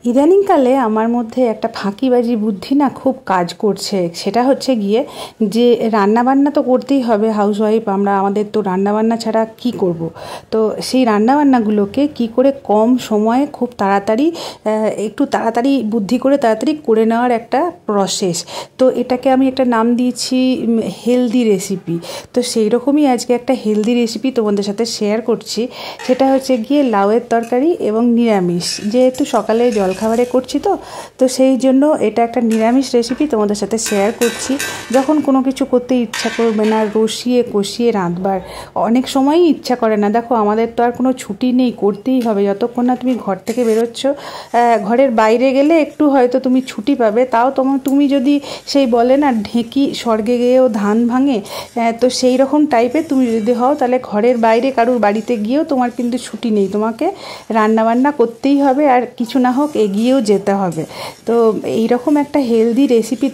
ইদানিংকালে আমার মধ্যে একটা ফাঁকিবাজি বুদ্ধি না খুব কাজ করছে। সেটা হচ্ছে গিয়ে যে রান্নাবান্না তো করতেই হবে, হাউসওয়াইফ আমরা, আমাদের তো রান্নাবান্না ছাড়া কি করব। তো সেই রান্নাবান্নাগুলোকে কি করে কম সময়ে খুব তাড়াতাড়ি একটু তাড়াতাড়ি বুদ্ধি করে তাড়াতাড়ি করে নেওয়ার একটা প্রসেস। তো এটাকে আমি একটা নাম দিয়েছি হেলদি রেসিপি। তো সেই রকমই আজকে একটা হেলদি রেসিপি তোমাদের সাথে শেয়ার করছি। সেটা হচ্ছে গিয়ে লাউয়ের তরকারি এবং নিরামিষ, যেহেতু সকালে জলখাবারে করছি তো সেই জন্য এটা একটা নিরামিষ রেসিপি তোমাদের সাথে শেয়ার করছি। যখন কোনো কিছু করতে ইচ্ছা করবে না, রসিয়ে কষিয়ে রাঁধবার অনেক সময়ই ইচ্ছা করে না। দেখো আমাদের তো আর কোনো ছুটি নেই, করতেই হবে। যতক্ষণ না তুমি ঘর থেকে বেরোচ্ছ, ঘরের বাইরে গেলে একটু হয়তো তুমি ছুটি পাবে, তাও তুমি যদি সেই বলে না ঢেঁকি স্বর্গে গিয়েও ধান ভাঙে, তো সেই রকম টাইপের তুমি যদি হও, তাহলে ঘরের বাইরে কারুর বাড়িতে গিয়েও তোমার কিন্তু ছুটি নেই, তোমাকে রান্নাবান্না করতেই হবে, আর কিছু না হোক এগিয়েও যেতে হবে। তো এইরকম একটা হেলদি রেসিপি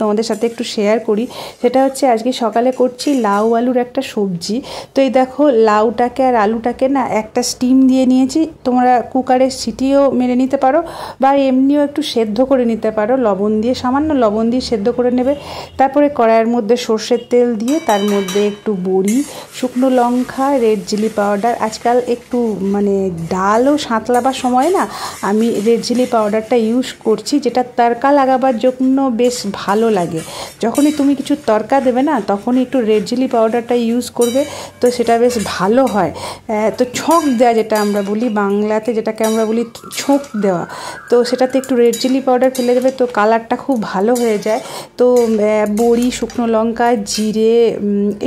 তোমাদের সাথে একটু শেয়ার করি। সেটা হচ্ছে আজকে সকালে করছি লাউ আলুর একটা সবজি। তো এই দেখো লাউটাকে আর আলুটাকে না একটা স্টিম দিয়ে নিয়েছি। তোমরা কুকারের সিটিও মেরে নিতে পারো বা এমনিও একটু সেদ্ধ করে নিতে পারো, লবণ দিয়ে, সামান্য লবণ দিয়ে সেদ্ধ করে নেবে। তারপরে কড়াইয়ের মধ্যে সর্ষের তেল দিয়ে তার মধ্যে একটু বড়ি, শুকনো লঙ্কা, রেড চিলি পাউডার, আজকাল একটু মানে ডালও সাঁতলাবার সময় না আমি রেড চিলি পাউডারটা ইউজ করছি, যেটা তড়কা লাগাবার জন্য বেশ ভালো লাগে। যখনই তুমি কিছু তড়কা দেবে না, তখনই একটু রেড চিলি পাউডারটা ইউজ করবে, তো সেটা বেশ ভালো হয়। তো ছক দেওয়া, যেটা আমরা বলি বাংলাতে, যেটাকে আমরা বলি ছোঁক দেওয়া, তো সেটাতে একটু রেড চিলি পাউডার ফেলে দেবে, তো কালারটা খুব ভালো হয়ে যায়। তো বড়ি, শুকনো লঙ্কা, জিরে,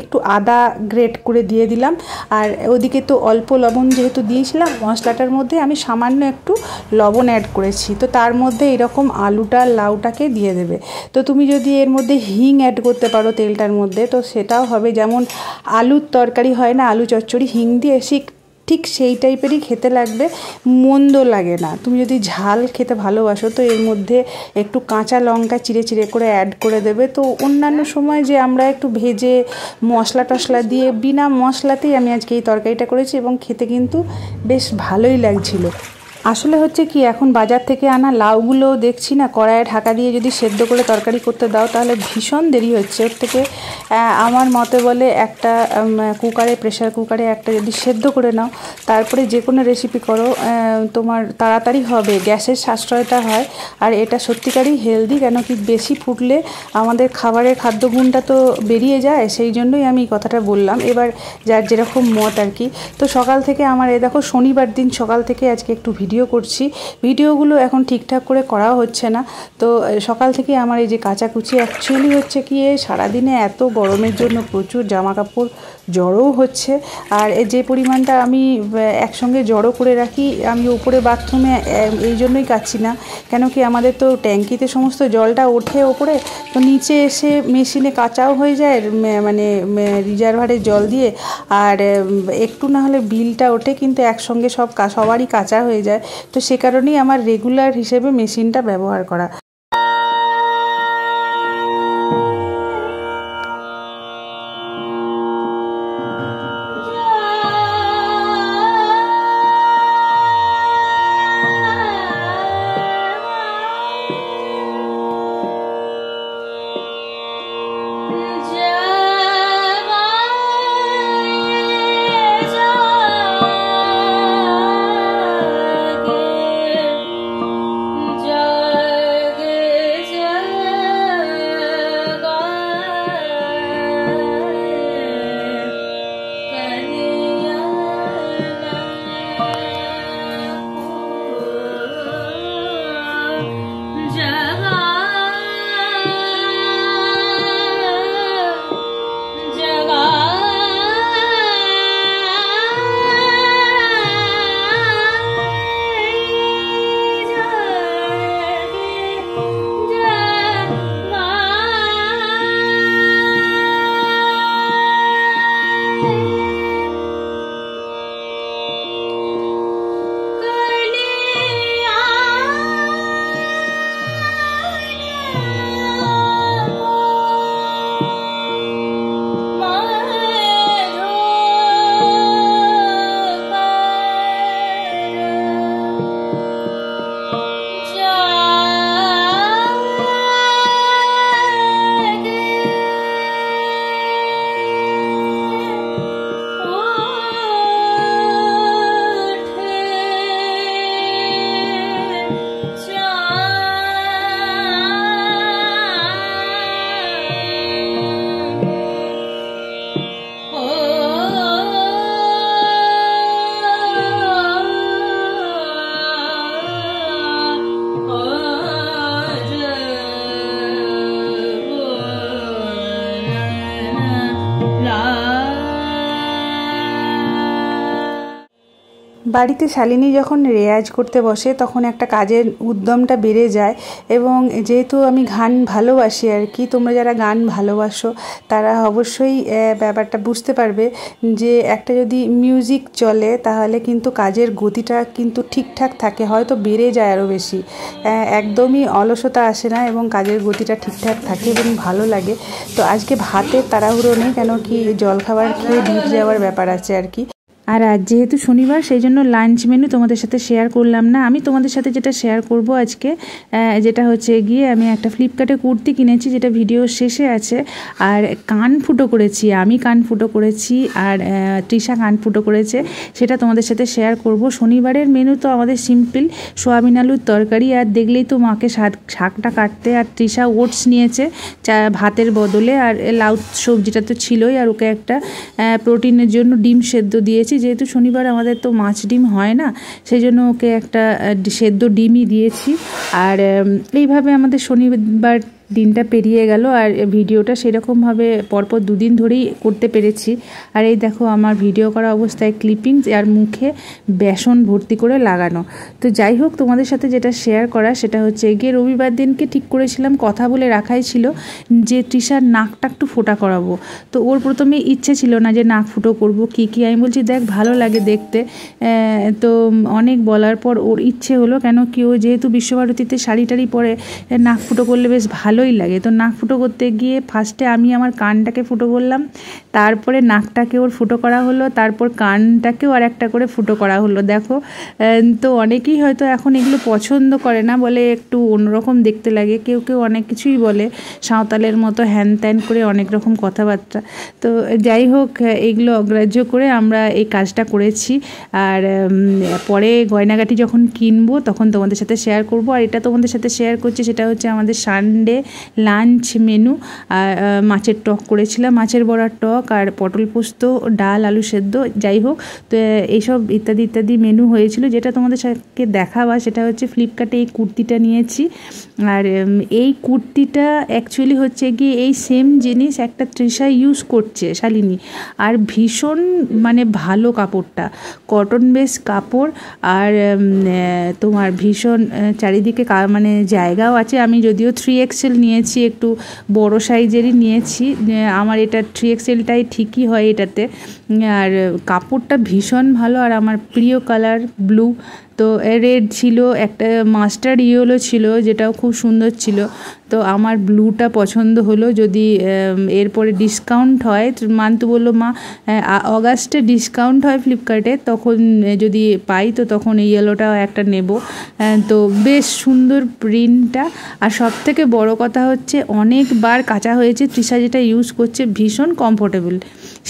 একটু আদা গ্রেট করে দিয়ে দিলাম। আর ওদিকে তো অল্প লবণ যেহেতু দিয়েছিলাম মশলাটার মধ্যে, আমি সামান্য একটু লবণ অ্যাড করেছি। তো তার মধ্যে এরকম আলুটা লাউটাকে দিয়ে দেবে। তো তুমি যদি এর মধ্যে হিং অ্যাড করতে পারো তেলটার মধ্যে, তো সেটাও হবে। যেমন আলুর তরকারি হয় না, আলু চচ্চড়ি হিং দিয়ে, ঠিক সেই টাইপেরই খেতে লাগবে, মন্দ লাগে না। তুমি যদি ঝাল খেতে ভালোবাসো তো এর মধ্যে একটু কাঁচা লঙ্কা চিড়ে চিড়ে করে অ্যাড করে দেবে। তো অন্যান্য সময় যে আমরা একটু ভেজে মশলা টশলা দিয়ে, বিনা মশলাতেই আমি আজকে এই তরকারিটা করেছি এবং খেতে কিন্তু বেশ ভালোই লাগছিল। আসলে হচ্ছে কি, এখন বাজার থেকে আনা লাউগুলো দেখছি না, কড়াইয়ে ঢাকা দিয়ে যদি সেদ্ধ করে তরকারি করতে দাও তাহলে ভীষণ দেরি হচ্ছে। ওর থেকে আমার মতে বলে একটা কুকারে, প্রেশার কুকারে একটা যদি সেদ্ধ করে নাও, তারপরে যে কোনো রেসিপি করো, তোমার তাড়াতাড়ি হবে, গ্যাসের সাশ্রয়টা হয়। আর এটা সত্যিকারই হেলদি, কেন কি বেশি ফুটলে আমাদের খাবারের খাদ্যগুণটা তো বেরিয়ে যায়, সেই জন্যই আমি এই কথাটা বললাম। এবার যার যেরকম মত আর কি। তো সকাল থেকে আমার দেখো শনিবার দিন সকাল থেকে আজকে একটু ভিডিও করছি, ভিডিওগুলো এখন ঠিকঠাক করে করাও হচ্ছে না। তো সকাল থেকে আমার এই যে কাচাকুচি, অ্যাকচুয়ালি হচ্ছে কি সারাদিনে এত গরমের জন্য প্রচুর জামা কাপড় জড়ও হচ্ছে। আর যে পরিমাণটা আমি একসঙ্গে জড়ো করে রাখি, আমি উপরে বাথরুমে এই জন্যই কাচ্ছি না, কেন কি আমাদের তো ট্যাঙ্কিতে সমস্ত জলটা ওঠে ওপরে, তো নিচে এসে মেশিনে কাচাও হয়ে যায়, মানে রিজার্ভারের জল দিয়ে। আর একটু না হলে বিলটা ওঠে, কিন্তু একসঙ্গে সবারই কাচা হয়ে যায়। তো সে কারণেই আমার রেগুলার হিসেবে মেশিনটা ব্যবহার করা। বাড়িতে শালিনী যখন রেয়াজ করতে বসে তখন একটা কাজের উদ্যমটা বেড়ে যায়। এবং যেহেতু আমি গান ভালোবাসি আর কি, তোমরা যারা গান ভালোবাসো তারা অবশ্যই ব্যাপারটা বুঝতে পারবে যে একটা যদি মিউজিক চলে তাহলে কিন্তু কাজের গতিটা কিন্তু ঠিকঠাক থাকে, হয়তো বেড়ে যায় আরও বেশি, একদমই অলসতা আসে না এবং কাজের গতিটা ঠিকঠাক থাকে এবং ভালো লাগে। তো আজকে ভাতের তাড়াহুড়ো নেই, কেন কি জলখাবার খেয়ে ডিউটি যাওয়ার ব্যাপার আছে আর কি। আর আজ যেহেতু শনিবার সেই জন্য লাঞ্চ মেনু তোমাদের সাথে শেয়ার করলাম না। আমি তোমাদের সাথে যেটা শেয়ার করব আজকে, যেটা হচ্ছে গিয়ে আমি একটা ফ্লিপকার্টে কুর্তি কিনেছি যেটা ভিডিও শেষে আছে। আর কান ফুটো করেছি, আমি কান ফুটো করেছি আর তৃষা কান ফুটো করেছে, সেটা তোমাদের সাথে শেয়ার করব। শনিবারের মেনু তো আমাদের সিম্পল, সোয়াবিন আলুর তরকারি, আর দেখলেই তো মাকে শাকটা কাটতে, আর তৃষা ওটস নিয়েছে ভাতের বদলে, আর লাউ সবজিটা তো ছিলই, আর ওকে একটা প্রোটিনের জন্য ডিম সেদ্ধ দিয়েছি। যেহেতু শনিবার আমাদের তো মাছ ডিম হয় না, সেই জন্য ওকে একটা সেদ্ধ ডিমই দিয়েছি। আর এইভাবে আমাদের শনিবার দিনটা পেরিয়ে গেল। আর ভিডিওটা সেরকমভাবে পরপর দুদিন ধরেই করতে পেরেছি। আর এই দেখো আমার ভিডিও করা অবস্থায় ক্লিপিংস আর মুখে বেসন ভর্তি করে লাগানো। তো যাই হোক, তোমাদের সাথে যেটা শেয়ার করা সেটা হচ্ছে গিয়ে রবিবার দিনকে ঠিক করেছিলাম, কথা বলে রাখাই ছিল যে তৃষার নাকটা একটু ফোটা করাবো। তো ওর প্রথমে ইচ্ছে ছিল না যে নাক ফুটো করবো কী আমি বলছি দেখ ভালো লাগে দেখতে। তো অনেক বলার পর ওর ইচ্ছে হলো, কেন কি ও যেহেতু বিশ্বভারতীতে শাড়ি টাড়ি পরে নাক ফুটো করলে বেশ ভালোই লাগে। তো নাক ফুটো করতে গিয়ে ফার্স্টে আমি আমার কানটাকে ফুটো করলাম, তারপরে নাকটাকে ওর ফুটো করা হলো, তারপর কানটাকেও আর একটা করে ফুটো করা হলো। দেখো, তো অনেকেই হয়তো এখন এগুলো পছন্দ করে না, বলে একটু অন্যরকম দেখতে লাগে, কেউ কেউ অনেক কিছুই বলে সাঁওতালের মতো হ্যান ত্যান করে অনেক রকম কথাবার্তা। তো যাই হোক, এগুলো অগ্রাহ্য করে আমরা এই কাজটা করেছি। আর পরে গয়নাগাটি যখন কিনবো তখন তোমাদের সাথে শেয়ার করব। আর এটা তোমাদের সাথে শেয়ার করছি সেটা হচ্ছে আমাদের সানডে লাঞ্চ মেনু। আর মাছের টক করেছিলাম, মাছের বড়ার টক, আর পটল পোস্ত, ডাল, আলু সেদ্ধ, যাই হোক। তো এইসব ইত্যাদি ইত্যাদি মেনু হয়েছিল। যেটা তোমাদের সাথে দেখাবা সেটা হচ্ছে ফ্লিপকার্টে এই কুর্তিটা নিয়েছি। আর এই কুর্তিটা অ্যাকচুয়ালি হচ্ছে গিয়ে এই সেম জিনিস একটা তৃষা ইউজ করছে শালিনী, আর ভীষণ মানে ভালো কাপড়টা, কটন বেস কাপড়। আর তোমার ভীষণ চারিদিকে মানে জায়গাও আছে। আমি যদিও 3XL নিয়েছি, একটু বড় সাইজেরই নিয়েছি, আমার এটা 3XLটাই ঠিকই হয় এটাতে। আর কাপড়টা ভীষণ ভালো, আর আমার প্রিয় কালার ব্লু। তো রেড ছিল, একটা মাস্টার্ড ইয়েলো ছিল যেটাও খুব সুন্দর ছিল। তো আমার ব্লুটা পছন্দ হলো। যদি এরপরে ডিসকাউন্ট হয়, মান্তু বললো মা অগাস্টে ডিসকাউন্ট হয় ফ্লিপকার্টে, তখন যদি পাই তো তখন এই ইয়েলোটাও একটা নেব। তো বেশ সুন্দর প্রিন্টটা। আর সবথেকে বড় কথা হচ্ছে অনেকবার কাচা হয়েছে, তৃষা যেটা ইউজ করছে ভীষণ কমফোর্টেবল,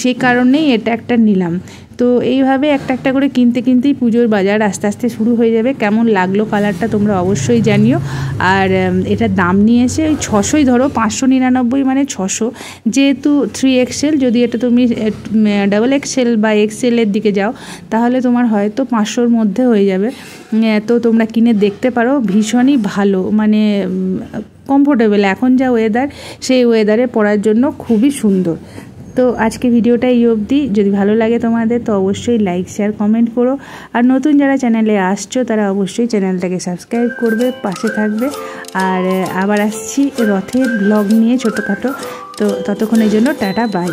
সেই কারণেই এটা একটা নিলাম। তো এইভাবে একটা একটা করে কিনতে কিনতেই পুজোর বাজার আস্তে আস্তে শুরু হয়ে যাবে। কেমন লাগলো কালারটা তোমরা অবশ্যই জানিও। আর এটার দাম নিয়েছে ওই 600ই, ধরো 599 মানে 600। যেহেতু 3XL, যদি এটা তুমি XXL বা XL এর দিকে যাও তাহলে তোমার হয়তো 500-র মধ্যে হয়ে যাবে। তো তোমরা কিনে দেখতে পারো, ভীষণই ভালো, মানে কমফোর্টেবল। এখন যা ওয়েদার, সেই ওয়েদারে পরার জন্য খুবই সুন্দর। তো আজকে ভিডিওটা এই অবধি। যদি ভালো লাগে তোমাদের তো অবশ্যই লাইক, শেয়ার, কমেন্ট করো। আর নতুন যারা চ্যানেলে আসছো তারা অবশ্যই চ্যানেলটাকে সাবস্ক্রাইব করবে, পাশে থাকবে। আর আবার আসছি রথের ব্লগ নিয়ে ছোটোখাটো। তো ততক্ষণের জন্য টাটা, বাই।